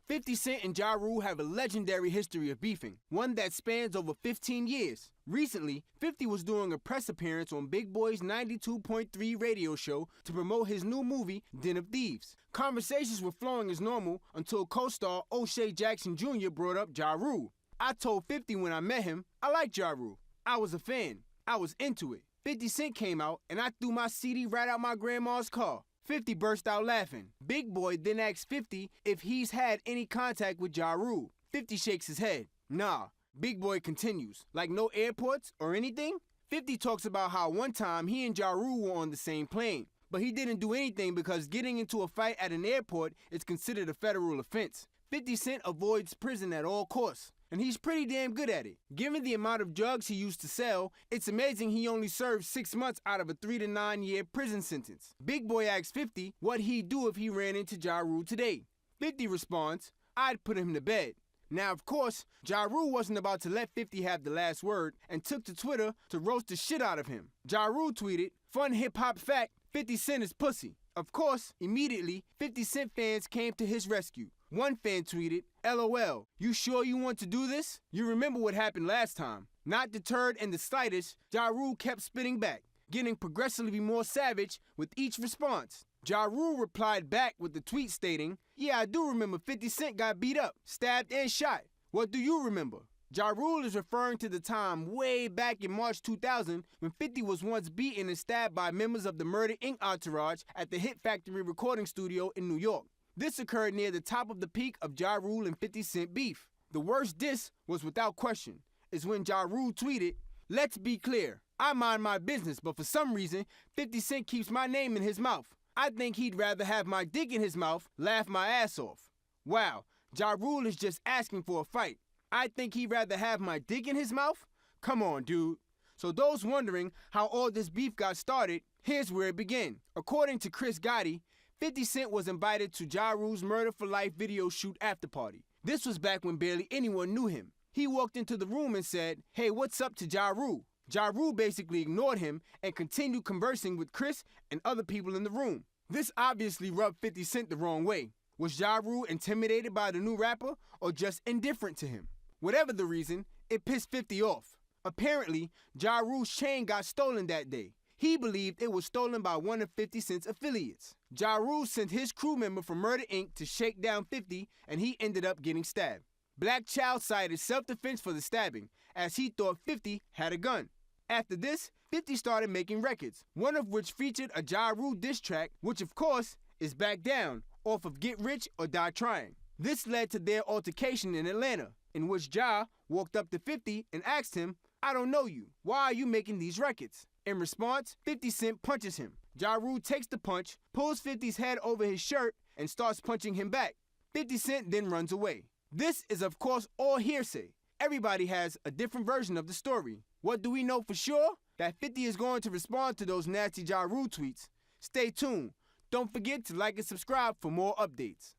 50 Cent and Ja Rule have a legendary history of beefing, one that spans over 15 years. Recently, 50 was doing a press appearance on Big Boy's 92.3 radio show to promote his new movie, Den of Thieves. Conversations were flowing as normal until co-star O'Shea Jackson Jr. brought up Ja Rule. I told 50 when I met him, I liked Ja Rule. I was a fan. I was into it. 50 Cent came out and I threw my CD right out my grandma's car. 50 burst out laughing. Big Boy then asked 50 if he's had any contact with Ja Rule. 50 shakes his head. Nah. Big Boy continues. Like no airports or anything? 50 talks about how one time he and Ja Rule were on the same plane, but he didn't do anything because getting into a fight at an airport is considered a federal offense. 50 Cent avoids prison at all costs, and he's pretty damn good at it. Given the amount of drugs he used to sell, it's amazing he only served 6 months out of a 3 to 9 year prison sentence. Big Boy asks 50 what he'd do if he ran into Ja Rule today. 50 responds, I'd put him to bed. Now, of course, Ja Rule wasn't about to let 50 have the last word and took to Twitter to roast the shit out of him. Ja Rule tweeted, fun hip-hop fact, 50 Cent is pussy. Of course, immediately, 50 Cent fans came to his rescue. One fan tweeted, LOL, you sure you want to do this? You remember what happened last time. Not deterred in the slightest, Ja Rule kept spitting back, getting progressively more savage with each response. Ja Rule replied back with the tweet stating, yeah, I do remember 50 Cent got beat up, stabbed and shot. What do you remember? Ja Rule is referring to the time way back in March 2000 when 50 was once beaten and stabbed by members of the Murder Inc. entourage at the Hit Factory recording studio in New York. This occurred near the top of the peak of Ja Rule and 50 Cent beef. The worst diss was without question, is when Ja Rule tweeted, let's be clear, I mind my business, but for some reason, 50 Cent keeps my name in his mouth. I think he'd rather have my dick in his mouth, laugh my ass off. Wow, Ja Rule is just asking for a fight. I think he'd rather have my dick in his mouth? Come on, dude. So those wondering how all this beef got started, here's where it began. According to Chris Gotti, 50 Cent was invited to Ja Rule's Murder for Life video shoot after party. This was back when barely anyone knew him. He walked into the room and said, hey, what's up to Ja Rule? Ja Rule basically ignored him and continued conversing with Chris and other people in the room. This obviously rubbed 50 Cent the wrong way. Was Ja Rule intimidated by the new rapper or just indifferent to him? Whatever the reason, it pissed 50 off. Apparently, Ja Rule's chain got stolen that day. He believed it was stolen by one of 50 Cent's affiliates. Ja Rule sent his crew member from Murder Inc. to shake down 50, and he ended up getting stabbed. Black Child cited self-defense for the stabbing, as he thought 50 had a gun. After this, 50 started making records, one of which featured a Ja Rule diss track, which of course is Back Down, off of Get Rich or Die Trying. This led to their altercation in Atlanta, in which Ja walked up to 50 and asked him, I don't know you, why are you making these records? In response, 50 Cent punches him. Ja Rule takes the punch, pulls 50's head over his shirt, and starts punching him back. 50 Cent then runs away. This is of course all hearsay. Everybody has a different version of the story. What do we know for sure? That 50 is going to respond to those nasty Ja Rule tweets. Stay tuned. Don't forget to like and subscribe for more updates.